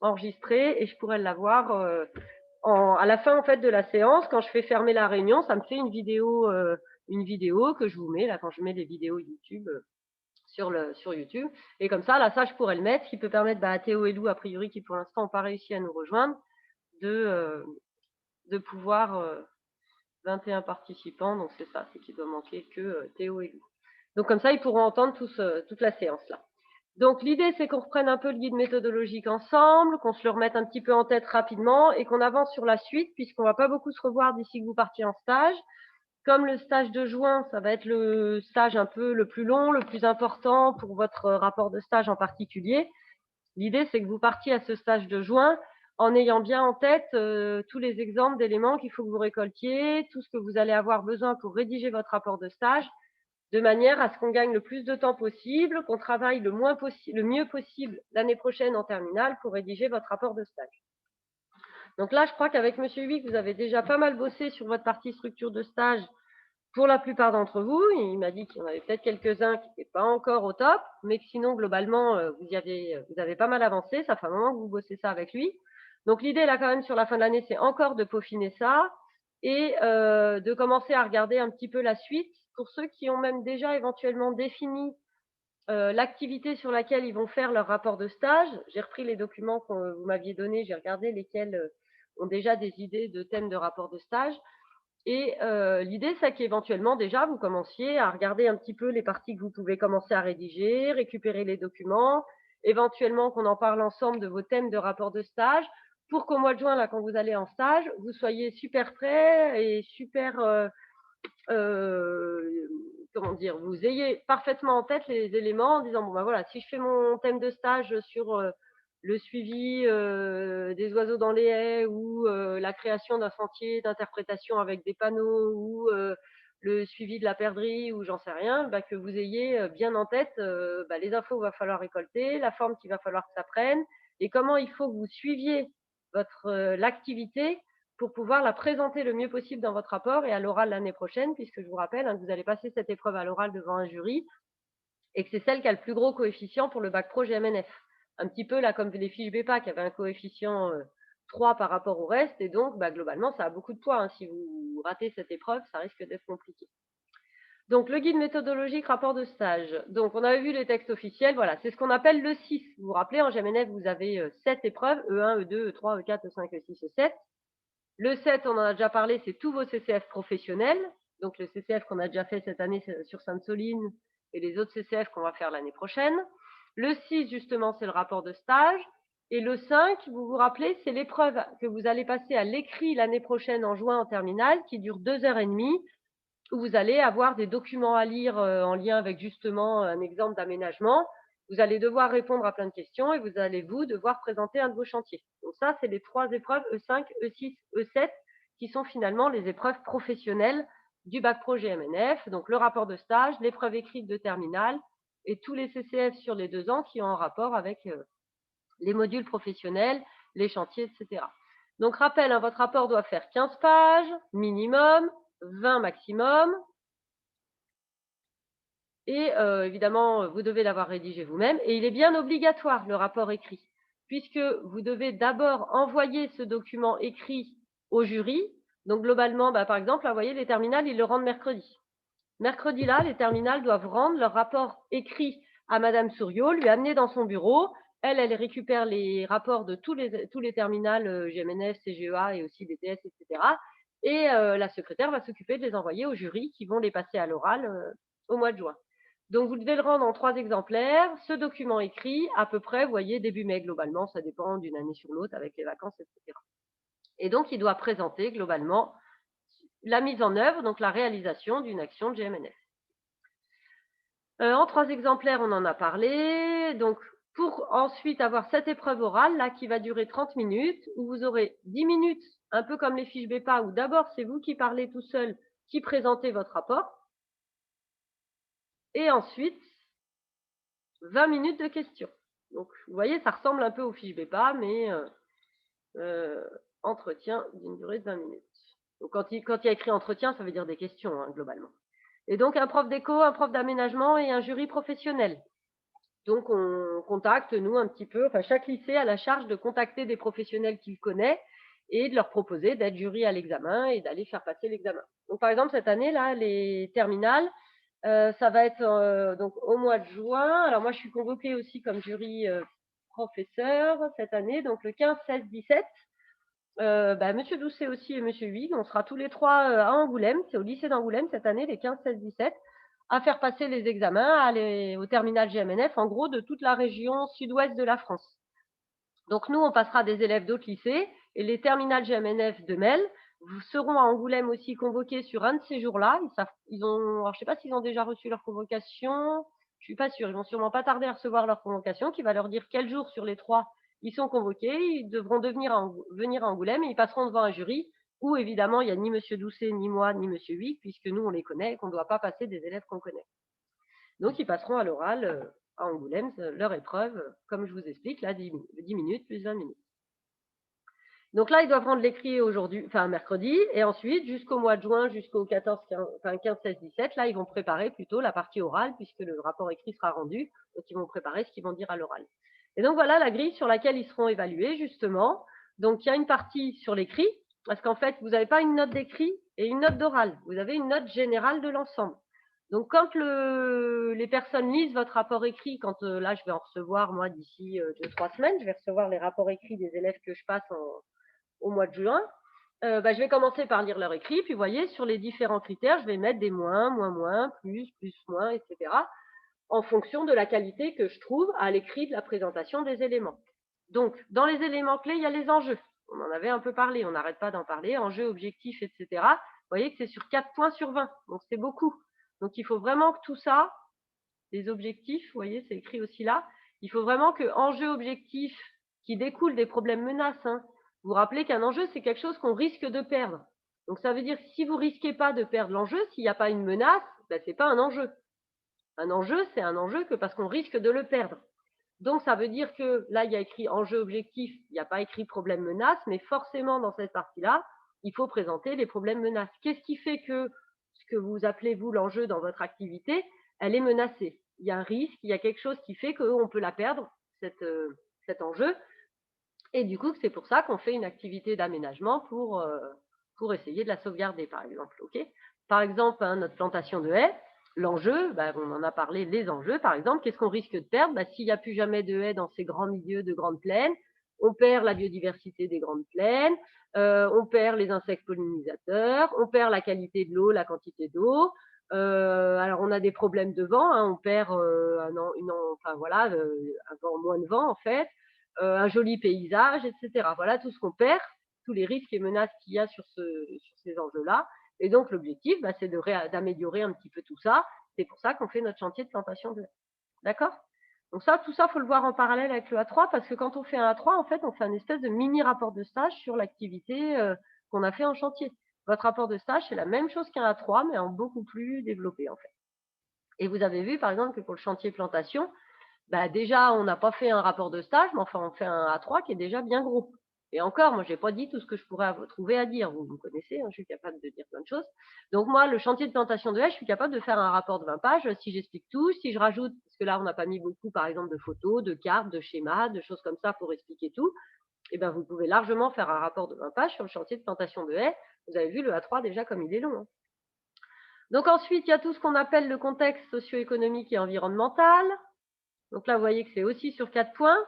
enregistrée et je pourrais l'avoir à la fin en fait de la séance. Quand je fais fermer la réunion, ça me fait une vidéo que je vous mets là quand je mets des vidéos YouTube sur YouTube. Et comme ça, là, ça, je pourrais le mettre, ce qui peut permettre à Théo et Lou, a priori, qui pour l'instant n'ont pas réussi à nous rejoindre, de, euh, de pouvoir 21 participants. Donc c'est ça, c'est qu'il doit manquer que Théo et Lou. Donc comme ça, ils pourront entendre toute la séance là. Donc l'idée, c'est qu'on reprenne un peu le guide méthodologique ensemble, qu'on se le remette un petit peu en tête rapidement et qu'on avance sur la suite, puisqu'on va pas beaucoup se revoir d'ici que vous partiez en stage. Comme le stage de juin, ça va être le stage un peu le plus long, le plus important pour votre rapport de stage en particulier. L'idée, c'est que vous partiez à ce stage de juin en ayant bien en tête tous les exemples d'éléments qu'il faut que vous récoltiez, tout ce que vous allez avoir besoin pour rédiger votre rapport de stage, de manière à ce qu'on gagne le plus de temps possible, qu'on travaille le mieux possible l'année prochaine en terminale pour rédiger votre rapport de stage. Donc là, je crois qu'avec Monsieur Huic, vous avez déjà pas mal bossé sur votre partie structure de stage pour la plupart d'entre vous. Il m'a dit qu'il y en avait peut-être quelques-uns qui n'étaient pas encore au top, mais que sinon, globalement, vous avez pas mal avancé. Ça fait un moment que vous bossez ça avec lui. Donc l'idée, là, quand même, sur la fin de l'année, c'est encore de peaufiner ça et de commencer à regarder un petit peu la suite. Pour ceux qui ont même déjà éventuellement défini l'activité sur laquelle ils vont faire leur rapport de stage, j'ai repris les documents que vous m'aviez donnés, j'ai regardé lesquels ont déjà des idées de thèmes de rapport de stage. Et l'idée, c'est qu'éventuellement, déjà, vous commenciez à regarder un petit peu les parties que vous pouvez commencer à rédiger, récupérer les documents, éventuellement qu'on en parle ensemble de vos thèmes de rapport de stage, pour qu'au mois de juin, là, quand vous allez en stage, vous soyez super prêts et super, comment dire, vous ayez parfaitement en tête les éléments en disant, bon, ben voilà, si je fais mon thème de stage sur le suivi des oiseaux dans les haies ou la création d'un sentier d'interprétation avec des panneaux ou le suivi de la perdrix ou j'en sais rien, bah, que vous ayez bien en tête bah, les infos qu'il va falloir récolter, la forme qu'il va falloir que ça prenne et comment il faut que vous suiviez l'activité pour pouvoir la présenter le mieux possible dans votre rapport et à l'oral l'année prochaine, puisque je vous rappelle que vous allez passer cette épreuve à l'oral devant un jury et que c'est celle qui a le plus gros coefficient pour le bac pro GMNF. Un petit peu là comme les fiches BEPA qui avaient un coefficient 3 par rapport au reste, et donc bah, globalement ça a beaucoup de poids. Si vous ratez cette épreuve, ça risque d'être compliqué. Donc le guide méthodologique, rapport de stage. Donc on avait vu les textes officiels, voilà, c'est ce qu'on appelle le 6. Vous vous rappelez, en GMNF, vous avez 7 épreuves, E1, E2, E3, E4, E5, E6, E7. Le 7, on en a déjà parlé, c'est tous vos CCF professionnels. Donc le CCF qu'on a déjà fait cette année sur Sainte-Soline et les autres CCF qu'on va faire l'année prochaine. Le 6, justement, c'est le rapport de stage. Et le 5, vous vous rappelez, c'est l'épreuve que vous allez passer à l'écrit l'année prochaine en juin en terminale, qui dure 2 h 30, où vous allez avoir des documents à lire en lien avec justement un exemple d'aménagement. Vous allez devoir répondre à plein de questions et vous allez devoir présenter un de vos chantiers. Donc ça, c'est les 3 épreuves E5, E6, E7 qui sont finalement les épreuves professionnelles du bac pro GMNF. Donc le rapport de stage, l'épreuve écrite de terminale et tous les CCF sur les 2 ans qui ont un rapport avec les modules professionnels, les chantiers, etc. Donc rappel, votre rapport doit faire 15 pages minimum, 20 maximum. Et évidemment, vous devez l'avoir rédigé vous-même. Et il est bien obligatoire, le rapport écrit, puisque vous devez d'abord envoyer ce document écrit au jury. Donc globalement, par exemple, là, vous voyez, les terminales, ils le rendent mercredi. Mercredi, là, les terminales doivent rendre leur rapport écrit à Madame Souriau, lui amener dans son bureau. Elle récupère les rapports de tous les terminales GMNF, CGEA et aussi BTS, etc. Et la secrétaire va s'occuper de les envoyer au jury qui vont les passer à l'oral au mois de juin. Donc, vous devez le rendre en 3 exemplaires. Ce document écrit, à peu près, vous voyez, début mai, globalement, ça dépend d'une année sur l'autre avec les vacances, etc. Et donc, il doit présenter, globalement, la mise en œuvre, donc la réalisation d'une action de GMNF. En 3 exemplaires, on en a parlé. Donc, pour ensuite avoir cette épreuve orale, là, qui va durer 30 minutes, où vous aurez 10 minutes, un peu comme les fiches BEPA, où d'abord, c'est vous qui parlez tout seul, qui présentez votre rapport. Et ensuite, 20 minutes de questions. Donc, vous voyez, ça ressemble un peu aux fiches BEPA, mais entretien d'une durée de 20 minutes. Donc, quand il y a écrit entretien, ça veut dire des questions, globalement. Et donc, un prof d'éco, un prof d'aménagement et un jury professionnel. Donc, on contacte, nous, un petit peu, enfin, chaque lycée a la charge de contacter des professionnels qu'il connaît et de leur proposer d'être jury à l'examen et d'aller faire passer l'examen. Donc, par exemple, cette année, là, les terminales, ça va être donc au mois de juin. Alors, moi, je suis convoquée aussi comme jury professeur cette année, donc le 15, 16, 17. Monsieur Doucet aussi et Monsieur Huyghe, on sera tous les trois à Angoulême, c'est au lycée d'Angoulême cette année, les 15, 16, 17, à faire passer les examens au terminal GMNF, en gros de toute la région sud-ouest de la France. Donc nous, on passera des élèves d'autres lycées et les terminales GMNF de Mel seront à Angoulême aussi convoqués sur un de ces jours-là. Alors, je ne sais pas s'ils ont déjà reçu leur convocation, je ne suis pas sûre, ils vont sûrement pas tarder à recevoir leur convocation qui va leur dire quel jour sur les 3 ils sont convoqués, ils devront venir à Angoulême et ils passeront devant un jury où évidemment il n'y a ni Monsieur Doucet, ni moi, ni Monsieur Huyghe, puisque nous on les connaît et qu'on ne doit pas passer des élèves qu'on connaît. Donc ils passeront à l'oral à Angoulême leur épreuve, comme je vous explique, là 10 minutes plus 20 minutes. Donc là, ils doivent rendre l'écrit aujourd'hui, enfin mercredi, et ensuite, jusqu'au mois de juin, jusqu'au 15, 16, 17, là, ils vont préparer plutôt la partie orale, puisque le rapport écrit sera rendu, donc ils vont préparer ce qu'ils vont dire à l'oral. Et donc voilà la grille sur laquelle ils seront évalués, justement. Donc il y a une partie sur l'écrit, parce qu'en fait, vous n'avez pas une note d'écrit et une note d'oral, vous avez une note générale de l'ensemble. Donc quand les personnes lisent votre rapport écrit, quand là, je vais en recevoir, moi, d'ici 2-3 semaines, je vais recevoir les rapports écrits des élèves que je passe au mois de juin, je vais commencer par lire leur écrit, puis vous voyez, sur les différents critères, je vais mettre des moins, moins, moins, plus, plus, moins, etc., en fonction de la qualité que je trouve à l'écrit de la présentation des éléments. Donc, dans les éléments clés, il y a les enjeux. On en avait un peu parlé, on n'arrête pas d'en parler, enjeux, objectifs, etc. Vous voyez que c'est sur 4 points sur 20, donc c'est beaucoup. Donc, il faut vraiment que tout ça, les objectifs, vous voyez, c'est écrit aussi là, il faut vraiment que enjeux, objectifs qui découlent des problèmes menaces, hein. Vous vous rappelez qu'un enjeu, c'est quelque chose qu'on risque de perdre. Donc ça veut dire que si vous ne risquez pas de perdre l'enjeu, s'il n'y a pas une menace, ce n'est pas un enjeu. Un enjeu, c'est un enjeu que parce qu'on risque de le perdre. Donc ça veut dire que là, il y a écrit enjeu objectif, il n'y a pas écrit problème menace, mais forcément dans cette partie-là, il faut présenter les problèmes menaces. Qu'est-ce qui fait que ce que vous appelez, vous, l'enjeu dans votre activité, elle est menacée? Il y a un risque, il y a quelque chose qui fait qu'on peut la perdre, cet enjeu. Et du coup, c'est pour ça qu'on fait une activité d'aménagement pour essayer de la sauvegarder, par exemple. Okay, par exemple, hein, notre plantation de haies, l'enjeu, on en a parlé, les enjeux, par exemple, qu'est-ce qu'on risque de perdre? S'il n'y a plus jamais de haies dans ces grands milieux de grandes plaines, on perd la biodiversité des grandes plaines, on perd les insectes pollinisateurs, on perd la qualité de l'eau, la quantité d'eau. Alors, on a des problèmes de vent, hein, on perd moins de vent, en fait. Un joli paysage, etc. Voilà tout ce qu'on perd, tous les risques et menaces qu'il y a sur ces enjeux-là. Et donc, l'objectif, c'est d'améliorer un petit peu tout ça. C'est pour ça qu'on fait notre chantier de plantation de haies. D'accord? Donc ça, tout ça, il faut le voir en parallèle avec le A3, parce que quand on fait un A3, en fait, on fait un espèce de mini rapport de stage sur l'activité qu'on a fait en chantier. Votre rapport de stage, c'est la même chose qu'un A3, mais en beaucoup plus développé, en fait. Et vous avez vu, par exemple, que pour le chantier plantation, déjà, on n'a pas fait un rapport de stage, mais enfin, on fait un A3 qui est déjà bien gros. Et encore, moi, je n'ai pas dit tout ce que je pourrais trouver à dire. Vous me connaissez, hein, je suis capable de dire plein de choses. Donc, moi, le chantier de plantation de haies, je suis capable de faire un rapport de 20 pages si j'explique tout, si je rajoute, parce que là, on n'a pas mis beaucoup, par exemple, de photos, de cartes, de schémas, de choses comme ça pour expliquer tout. Et vous pouvez largement faire un rapport de 20 pages sur le chantier de plantation de haies. Vous avez vu le A3 déjà comme il est long, hein. Donc, ensuite, il y a tout ce qu'on appelle le contexte socio-économique et environnemental. Donc là, vous voyez que c'est aussi sur 4 points.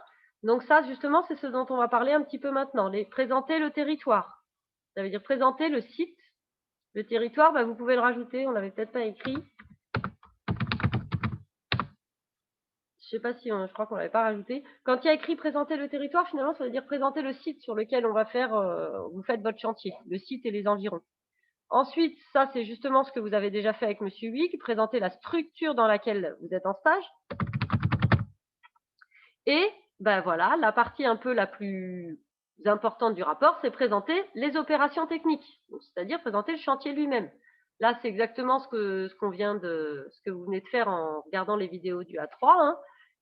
Donc ça, justement, c'est ce dont on va parler un petit peu maintenant. Présenter le territoire. Ça veut dire présenter le site. Le territoire, vous pouvez le rajouter. On ne l'avait peut-être pas écrit. Je ne sais pas si je crois qu'on ne l'avait pas rajouté. Quand il y a écrit présenter le territoire, finalement, ça veut dire présenter le site sur lequel on va faire, vous faites votre chantier, le site et les environs. Ensuite, ça, c'est justement ce que vous avez déjà fait avec M. Huyghe, présenter la structure dans laquelle vous êtes en stage. Et voilà, la partie un peu la plus importante du rapport, c'est présenter les opérations techniques, c'est-à-dire présenter le chantier lui-même. Là, c'est exactement ce que vous venez de faire en regardant les vidéos du A3, hein.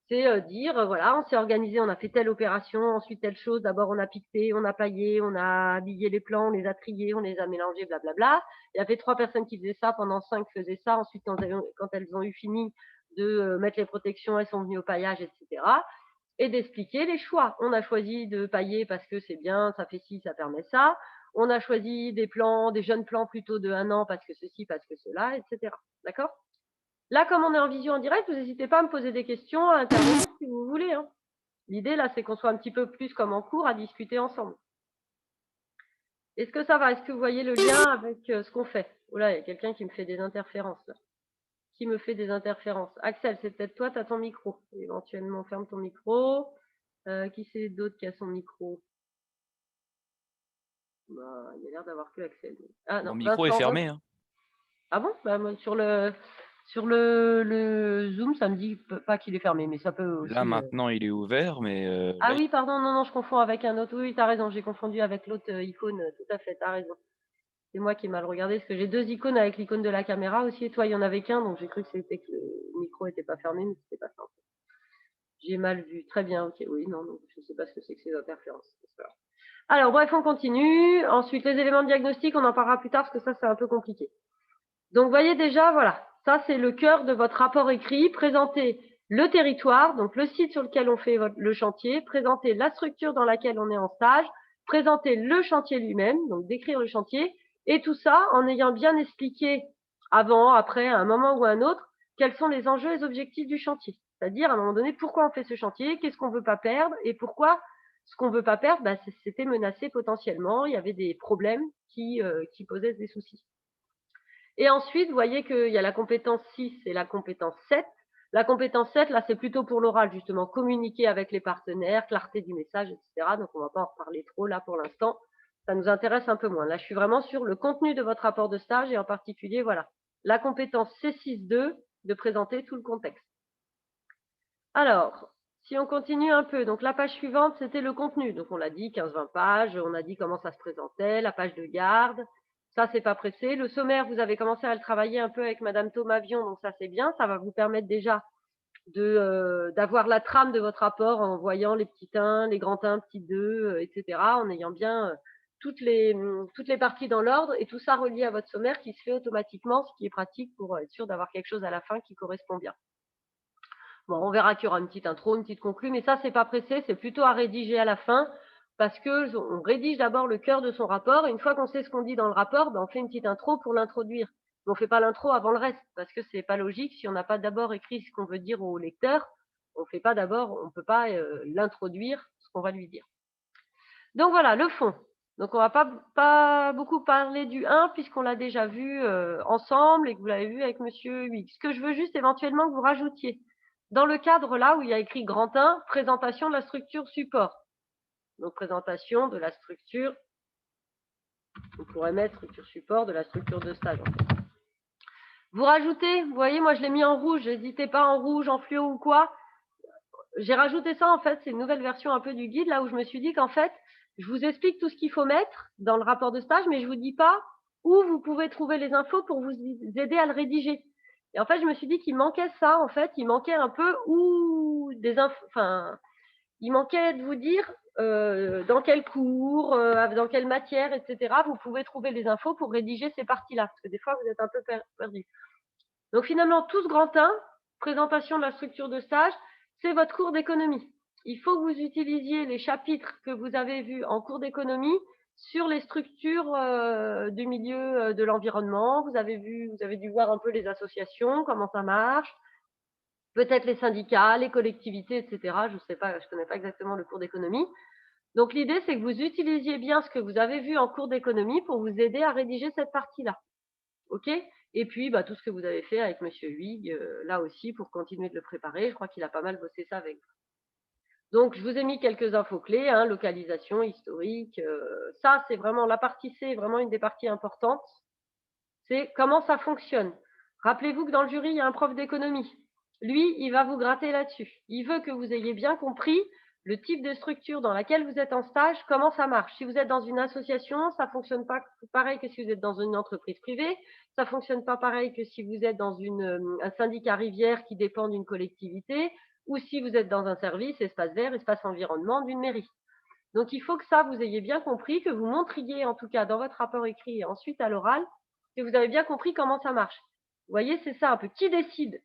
C'est dire, voilà, on s'est organisé, on a fait telle opération, ensuite telle chose, d'abord on a piqué, on a paillé, on a habillé les plants, on les a triés, on les a mélangés, blablabla. Il y avait 3 personnes qui faisaient ça, pendant 5 faisaient ça, ensuite quand elles ont eu fini, de mettre les protections, elles sont venues au paillage, etc. Et d'expliquer les choix. On a choisi de pailler parce que c'est bien, ça fait ci, ça permet ça. On a choisi des plants, des jeunes plants plutôt de 1 an parce que ceci, parce que cela, etc. D'accord? Là, comme on est en visio en direct, vous n'hésitez pas à me poser des questions, à intervenir si vous voulez, hein. L'idée, là, c'est qu'on soit un petit peu plus comme en cours à discuter ensemble. Est-ce que ça va? Est-ce que vous voyez le lien avec ce qu'on fait? Oh là, il y a quelqu'un qui me fait des interférences, là. Qui me fait des interférences? Axel, c'est peut-être toi, tu as ton micro. Éventuellement, ferme ton micro. Qui c'est d'autre qui a son micro? Bah, il y a l'air d'avoir que Axel. Ah Mon non, micro est Vincent. fermé, hein. Ah bon? Bah, moi, sur le Zoom, ça me dit pas qu'il est fermé, mais ça peut Là, aussi. maintenant, il est ouvert, mais Ah là, oui, pardon, non, non, je confonds avec un autre. Oui, oui, tu as raison, j'ai confondu avec l'autre icône. Tout à fait, tu as raison. C'est moi qui ai mal regardé, parce que j'ai 2 icônes avec l'icône de la caméra aussi, et toi, il y en avait qu'un, donc j'ai cru que c'était que le micro n'était pas fermé, mais c'était pas ça. J'ai mal vu. Très bien, ok, oui, non, non, je ne sais pas ce que c'est que ces interférences. Alors, bref, on continue. Ensuite, les éléments de diagnostic, on en parlera plus tard, parce que ça, c'est un peu compliqué. Donc, vous voyez déjà, voilà, ça, c'est le cœur de votre rapport écrit. Présenter le territoire, donc le site sur lequel on fait le chantier, présenter la structure dans laquelle on est en stage, présenter le chantier lui-même, donc décrire le chantier, et tout ça en ayant bien expliqué avant, après, à un moment ou à un autre, quels sont les enjeux et les objectifs du chantier. C'est-à-dire, à un moment donné, pourquoi on fait ce chantier, qu'est-ce qu'on ne veut pas perdre, et pourquoi ce qu'on ne veut pas perdre, bah, c'était menacé potentiellement, il y avait des problèmes qui posaient des soucis. Et ensuite, vous voyez qu'il y a la compétence 6 et la compétence 7. La compétence 7, là, c'est plutôt pour l'oral, justement, communiquer avec les partenaires, clarté du message, etc. Donc, on ne va pas en reparler trop là pour l'instant. Ça nous intéresse un peu moins. Là, je suis vraiment sur le contenu de votre rapport de stage et en particulier, voilà, la compétence C6.2 de présenter tout le contexte. Alors, si on continue un peu, donc la page suivante, c'était le contenu. Donc, on l'a dit, 15-20 pages, on a dit comment ça se présentait, la page de garde. Ça, c'est pas pressé. Le sommaire, vous avez commencé à le travailler un peu avec Madame Thomavion, donc ça, c'est bien. Ça va vous permettre déjà d'avoir la trame de votre rapport en voyant les petits 1, les grands 1, petits 2, etc., en ayant bien toutes les parties dans l'ordre et tout ça relié à votre sommaire qui se fait automatiquement, ce qui est pratique pour être sûr d'avoir quelque chose à la fin qui correspond bien. Bon, on verra qu'il y aura une petite intro, une petite conclue, mais ça, c'est pas pressé, c'est plutôt à rédiger à la fin, parce que on rédige d'abord le cœur de son rapport, et une fois qu'on sait ce qu'on dit dans le rapport, ben, on fait une petite intro pour l'introduire. Mais on fait pas l'intro avant le reste, parce que c'est pas logique. Si on n'a pas d'abord écrit ce qu'on veut dire au lecteur, on fait pas d'abord, on peut pas l'introduire, ce qu'on va lui dire. Donc voilà, le fond. Donc on va pas beaucoup parler du 1, puisqu'on l'a déjà vu ensemble, et que vous l'avez vu avec Monsieur Huyghe. Ce que je veux juste éventuellement que vous rajoutiez, dans le cadre là où il y a écrit grand 1, présentation de la structure support. Donc présentation de la structure, on pourrait mettre structure support de la structure de stage. En fait. Vous rajoutez, vous voyez, moi je l'ai mis en rouge, n'hésitez pas en rouge, en fluo ou quoi. J'ai rajouté ça en fait, c'est une nouvelle version un peu du guide, là où je me suis dit qu'en fait, je vous explique tout ce qu'il faut mettre dans le rapport de stage, mais je vous dis pas où vous pouvez trouver les infos pour vous aider à le rédiger. Et en fait, je me suis dit qu'il manquait ça, en fait, il manquait un peu où des infos, enfin, il manquait de vous dire dans quel cours, dans quelle matière, etc. Vous pouvez trouver les infos pour rédiger ces parties-là, parce que des fois, vous êtes un peu perdu. Donc finalement, tout ce grand 1, présentation de la structure de stage, c'est votre cours d'économie. Il faut que vous utilisiez les chapitres que vous avez vus en cours d'économie sur les structures du milieu de l'environnement. Vous avez dû voir un peu les associations, comment ça marche, peut-être les syndicats, les collectivités, etc. Je sais pas, je connais pas exactement le cours d'économie. Donc l'idée, c'est que vous utilisiez bien ce que vous avez vu en cours d'économie pour vous aider à rédiger cette partie-là. OK? Et puis, bah, tout ce que vous avez fait avec Monsieur Huyghe, là aussi, pour continuer de le préparer. Je crois qu'il a pas mal bossé ça avec vous. Donc, je vous ai mis quelques infos clés, hein, localisation, historique. Ça, c'est vraiment la partie C, vraiment une des parties importantes. C'est comment ça fonctionne. Rappelez-vous que dans le jury, il y a un prof d'économie. Lui, il va vous gratter là-dessus. Il veut que vous ayez bien compris le type de structure dans laquelle vous êtes en stage, comment ça marche. Si vous êtes dans une association, ça ne fonctionne pas pareil que si vous êtes dans une entreprise privée. Ça ne fonctionne pas pareil que si vous êtes dans un syndicat rivière qui dépend d'une collectivité ou si vous êtes dans un service, espace vert, espace environnement d'une mairie. Donc, il faut que ça, vous ayez bien compris, que vous montriez en tout cas dans votre rapport écrit et ensuite à l'oral, que vous avez bien compris comment ça marche. Vous voyez, c'est ça un peu. Qui décide?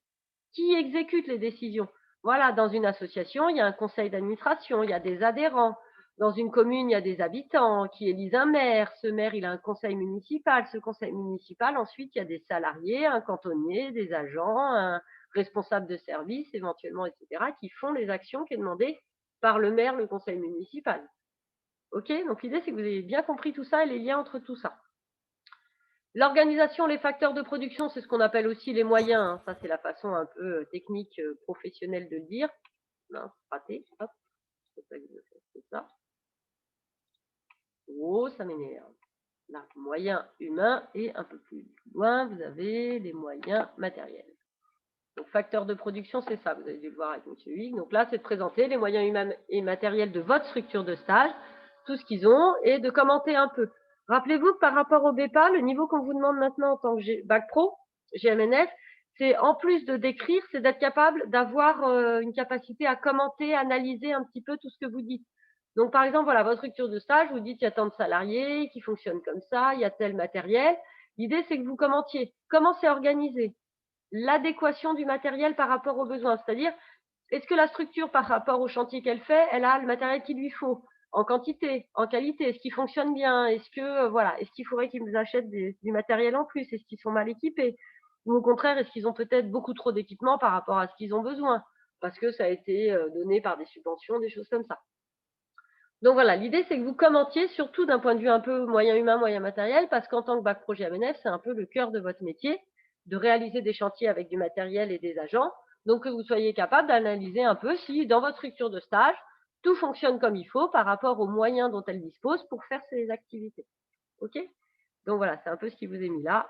Qui exécute les décisions? Voilà, dans une association, il y a un conseil d'administration, il y a des adhérents. Dans une commune, il y a des habitants qui élisent un maire. Ce maire, il a un conseil municipal. Ce conseil municipal, ensuite, il y a des salariés, un cantonnier, des agents, un responsable de service éventuellement, etc., qui font les actions qui est demandées par le maire, le conseil municipal. OK? Donc l'idée, c'est que vous ayez bien compris tout ça et les liens entre tout ça. L'organisation, les facteurs de production, c'est ce qu'on appelle aussi les moyens, hein. Ça, c'est la façon un peu technique, professionnelle de le dire. Mince, raté. Hop, c'est pas que je fasse ça. Oh, ça m'énerve. Là, moyens humains et un peu plus loin, vous avez les moyens matériels. Donc, facteurs de production, c'est ça. Vous avez dû le voir avec M. Huyghe. Donc là, c'est de présenter les moyens humains et matériels de votre structure de stage, tout ce qu'ils ont, et de commenter un peu. Rappelez-vous que par rapport au BEPA, le niveau qu'on vous demande maintenant en tant que Bac Pro, GMNF, c'est en plus de décrire, c'est d'être capable d'avoir une capacité à commenter, analyser un petit peu tout ce que vous dites. Donc, par exemple, voilà, votre structure de stage, vous dites qu'il y a tant de salariés qui fonctionnent comme ça, il y a tel matériel. L'idée, c'est que vous commentiez. Comment c'est organisé? L'adéquation du matériel par rapport aux besoins. C'est-à-dire, est-ce que la structure, par rapport au chantier qu'elle fait, elle a le matériel qu'il lui faut, en quantité, en qualité? Est-ce qu'il fonctionne bien? Est-ce que, voilà, est-ce qu'il faudrait qu'ils nous achètent du matériel en plus? Est-ce qu'ils sont mal équipés? Ou au contraire, est-ce qu'ils ont peut-être beaucoup trop d'équipements par rapport à ce qu'ils ont besoin? Parce que ça a été donné par des subventions, des choses comme ça. Donc voilà, l'idée, c'est que vous commentiez, surtout d'un point de vue un peu moyen humain, moyen matériel, parce qu'en tant que bac projet AMNF, c'est un peu le cœur de votre métier, de réaliser des chantiers avec du matériel et des agents. Donc que vous soyez capable d'analyser un peu si, dans votre structure de stage, tout fonctionne comme il faut par rapport aux moyens dont elle dispose pour faire ses activités. OK? Donc voilà, c'est un peu ce qui vous est mis là.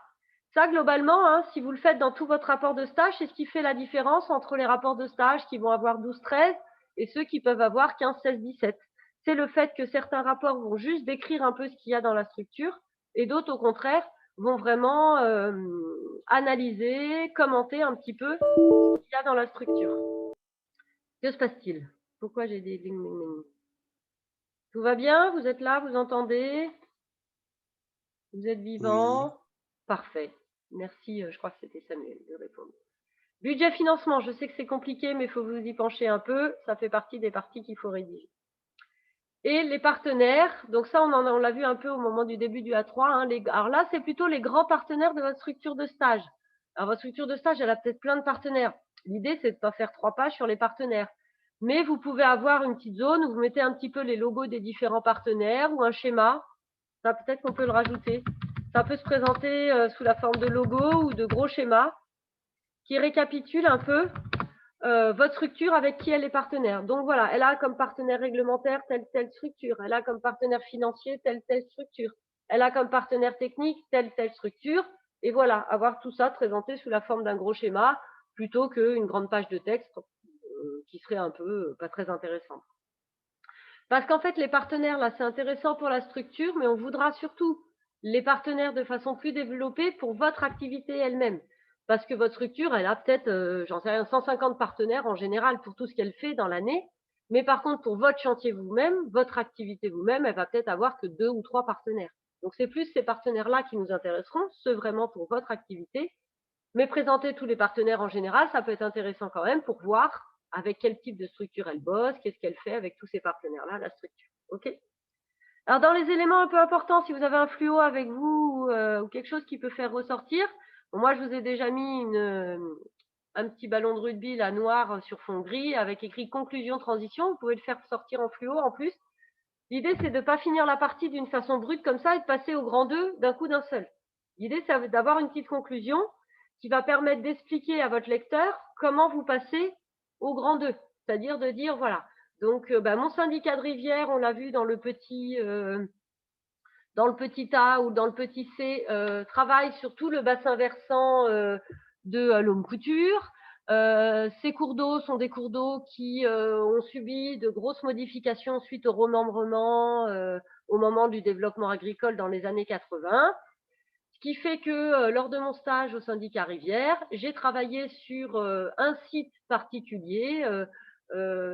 Ça, globalement, hein, si vous le faites dans tout votre rapport de stage, c'est ce qui fait la différence entre les rapports de stage qui vont avoir 12-13 et ceux qui peuvent avoir 15-16-17. C'est le fait que certains rapports vont juste décrire un peu ce qu'il y a dans la structure et d'autres, au contraire, vont vraiment analyser, commenter un petit peu ce qu'il y a dans la structure. Que se passe-t-il? Pourquoi j'ai des ding ding ding? Tout va bien? Vous êtes là? Vous entendez? Vous êtes Oui, vivant? Parfait. Merci, je crois que c'était Samuel de répondre. Budget financement, je sais que c'est compliqué, mais il faut vous y pencher un peu. Ça fait partie des parties qu'il faut rédiger. Et les partenaires, donc ça, on l'a vu un peu au moment du début du A3. Hein, alors là, c'est plutôt les grands partenaires de votre structure de stage. Alors, votre structure de stage, elle a peut-être plein de partenaires. L'idée, c'est de ne pas faire 3 pages sur les partenaires. Mais vous pouvez avoir une petite zone où vous mettez un petit peu les logos des différents partenaires ou un schéma. Ça, peut-être qu'on peut le rajouter. Ça peut se présenter sous la forme de logo ou de gros schémas qui récapitulent un peu votre structure avec qui elle est partenaire. Donc voilà, elle a comme partenaire réglementaire telle structure, elle a comme partenaire financier telle structure, elle a comme partenaire technique telle structure, et voilà, avoir tout ça présenté sous la forme d'un gros schéma plutôt qu'une grande page de texte qui serait un peu pas très intéressante. Parce qu'en fait, les partenaires, là, c'est intéressant pour la structure, mais on voudra surtout les partenaires de façon plus développée pour votre activité elle-même. Parce que votre structure, elle a peut-être, j'en sais rien, 150 partenaires en général pour tout ce qu'elle fait dans l'année. Mais par contre, pour votre chantier vous-même, votre activité vous-même, elle va peut-être avoir que 2 ou 3 partenaires. Donc, c'est plus ces partenaires-là qui nous intéresseront, ceux vraiment pour votre activité. Mais présenter tous les partenaires en général, ça peut être intéressant quand même pour voir avec quel type de structure elle bosse, qu'est-ce qu'elle fait avec tous ces partenaires-là, la structure. OK? Alors, dans les éléments un peu importants, si vous avez un fluo avec vous ou quelque chose qui peut faire ressortir, bon, moi, je vous ai déjà mis un petit ballon de rugby là, noir sur fond gris avec écrit conclusion transition. Vous pouvez le faire sortir en fluo en plus. L'idée, c'est de ne pas finir la partie d'une façon brute comme ça et de passer au grand 2 d'un coup d'un seul. L'idée, c'est d'avoir une petite conclusion qui va permettre d'expliquer à votre lecteur comment vous passez au grand 2. C'est-à-dire de dire, voilà, donc mon syndicat de rivière, on l'a vu dans le petit A ou dans le petit C, travaille sur tout le bassin versant de l'Aume Couture. Ces cours d'eau sont des cours d'eau qui ont subi de grosses modifications suite au remembrement au moment du développement agricole dans les années 80. Ce qui fait que lors de mon stage au syndicat Rivière, j'ai travaillé sur un site particulier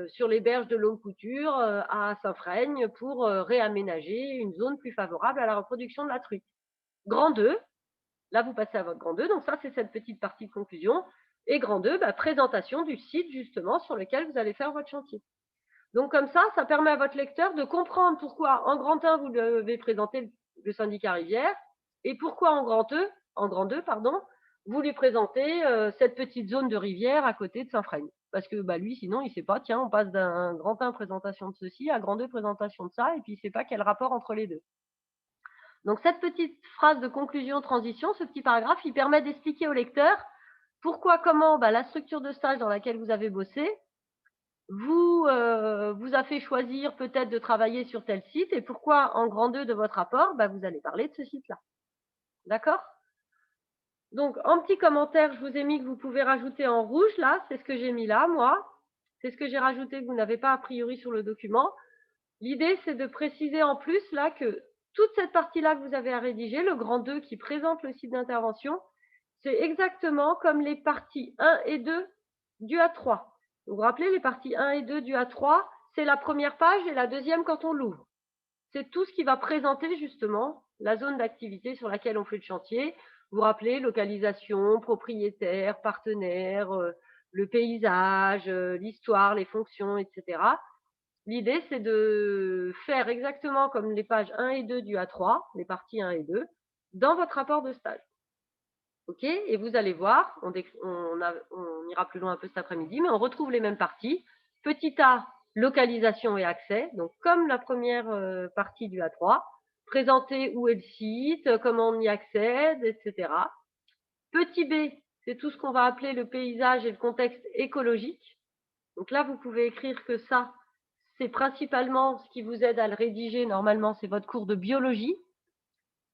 sur les berges de l'Aume Couture à Saint-Freigne pour réaménager une zone plus favorable à la reproduction de la truite. Grand 2, là vous passez à votre grand 2, donc ça c'est cette petite partie de conclusion. Et grand 2, présentation du site justement sur lequel vous allez faire votre chantier. Donc comme ça permet à votre lecteur de comprendre pourquoi en grand 1, vous devez présenter le syndicat rivière et pourquoi en grand 2, vous lui présentez cette petite zone de rivière à côté de Saint-Freigne. Parce que lui, sinon, il ne sait pas, tiens, on passe d'un grand 1 présentation de ceci à grand 2 présentation de ça, et puis il ne sait pas quel rapport entre les deux. Donc cette petite phrase de conclusion, transition, ce petit paragraphe, il permet d'expliquer au lecteur pourquoi, comment la structure de stage dans laquelle vous avez bossé vous a fait choisir peut-être de travailler sur tel site et pourquoi en grand 2 de votre rapport, vous allez parler de ce site-là. D'accord? Donc, en petit commentaire, je vous ai mis que vous pouvez rajouter en rouge, là, c'est ce que j'ai mis là, moi. C'est ce que j'ai rajouté que vous n'avez pas a priori sur le document. L'idée, c'est de préciser en plus, là, que toute cette partie-là que vous avez à rédiger, le grand 2 qui présente le site d'intervention, c'est exactement comme les parties 1 et 2 du A3. Vous vous rappelez, les parties 1 et 2 du A3, c'est la première page et la deuxième quand on l'ouvre. C'est tout ce qui va présenter justement la zone d'activité sur laquelle on fait le chantier. Vous vous rappelez, localisation, propriétaire, partenaire, le paysage, l'histoire, les fonctions, etc. L'idée, c'est de faire exactement comme les pages 1 et 2 du A3, les parties 1 et 2, dans votre rapport de stage. OK? Et vous allez voir, on ira plus loin un peu cet après-midi, mais on retrouve les mêmes parties. Petit a, localisation et accès, donc comme la première partie du A3, présenter où est le site, comment on y accède, etc. Petit b, c'est tout ce qu'on va appeler le paysage et le contexte écologique. Donc là, vous pouvez écrire que ça, c'est principalement ce qui vous aide à le rédiger. Normalement, c'est votre cours de biologie.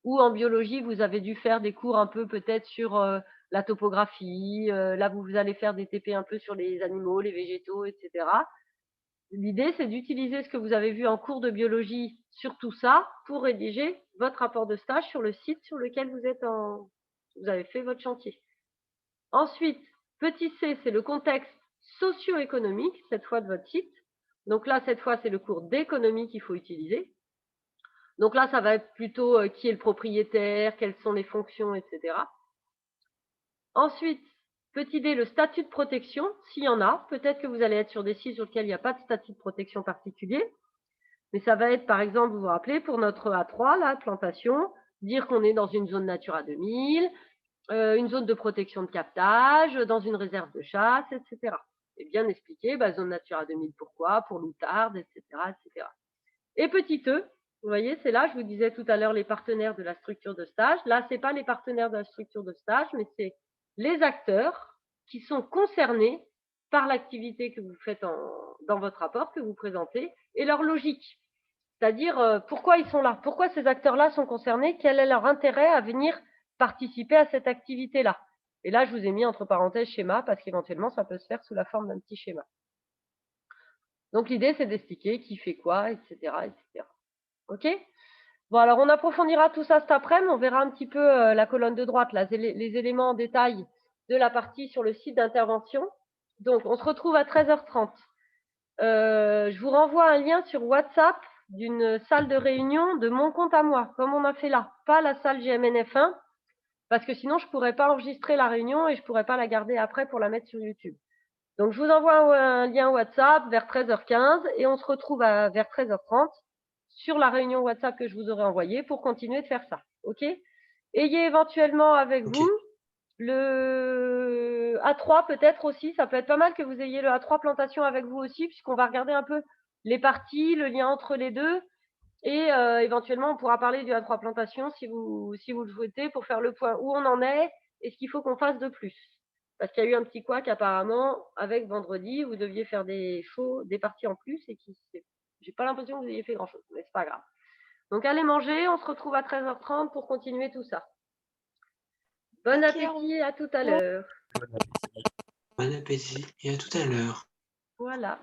Ou en biologie, vous avez dû faire des cours un peu peut-être sur la topographie. Là, vous allez faire des TP un peu sur les animaux, les végétaux, etc. L'idée, c'est d'utiliser ce que vous avez vu en cours de biologie sur tout ça pour rédiger votre rapport de stage sur le site sur lequel vous avez fait votre chantier. Ensuite, petit c, c'est le contexte socio-économique, cette fois de votre site. Donc là, cette fois, c'est le cours d'économie qu'il faut utiliser. Donc là, ça va être plutôt qui est le propriétaire, quelles sont les fonctions, etc. Ensuite, petit d, le statut de protection, s'il y en a. Peut-être que vous allez être sur des sites sur lesquels il n'y a pas de statut de protection particulier. Mais ça va être, par exemple, vous vous rappelez, pour notre A3, là, plantation, dire qu'on est dans une zone Natura 2000, une zone de protection de captage, dans une réserve de chasse, etc. Et bien expliquer, zone Natura 2000, pourquoi, pour l'outarde, etc., etc. Et petit e, vous voyez, c'est là, je vous disais tout à l'heure, les partenaires de la structure de stage. Là, ce n'est pas les partenaires de la structure de stage, mais c'est les acteurs qui sont concernés par l'activité que vous faites dans votre rapport, que vous présentez, et leur logique. C'est-à-dire, pourquoi ils sont là? Pourquoi ces acteurs-là sont concernés? Quel est leur intérêt à venir participer à cette activité-là? Et là, je vous ai mis entre parenthèses schéma, parce qu'éventuellement, ça peut se faire sous la forme d'un petit schéma. Donc, l'idée, c'est d'expliquer qui fait quoi, etc., etc. OK? Bon, alors, on approfondira tout ça cet après-midi. On verra un petit peu la colonne de droite, là, les éléments en détail de la partie sur le site d'intervention. Donc, on se retrouve à 13h30. Je vous renvoie un lien sur WhatsApp d'une salle de réunion de mon compte à moi, comme on a fait là. Pas la salle GMNF1, parce que sinon, je ne pourrais pas enregistrer la réunion et je ne pourrais pas la garder après pour la mettre sur YouTube. Donc, je vous envoie un lien WhatsApp vers 13h15 et on se retrouve vers 13h30 sur la réunion WhatsApp que je vous aurai envoyée pour continuer de faire ça. OK? Ayez éventuellement avec vous le A3 peut-être aussi. Ça peut être pas mal que vous ayez le A3 plantation avec vous aussi, puisqu'on va regarder un peu les parties, le lien entre les deux. Et éventuellement, on pourra parler du A3 plantation si vous le souhaitez pour faire le point où on en est et ce qu'il faut qu'on fasse de plus. Parce qu'il y a eu un petit couac apparemment avec vendredi, vous deviez faire des parties en plus et j'ai pas l'impression que vous ayez fait grand chose, mais c'est pas grave. Donc allez manger, on se retrouve à 13h30 pour continuer tout ça. Bon appétit, à tout à l'heure. Bon appétit et à tout à l'heure. Voilà.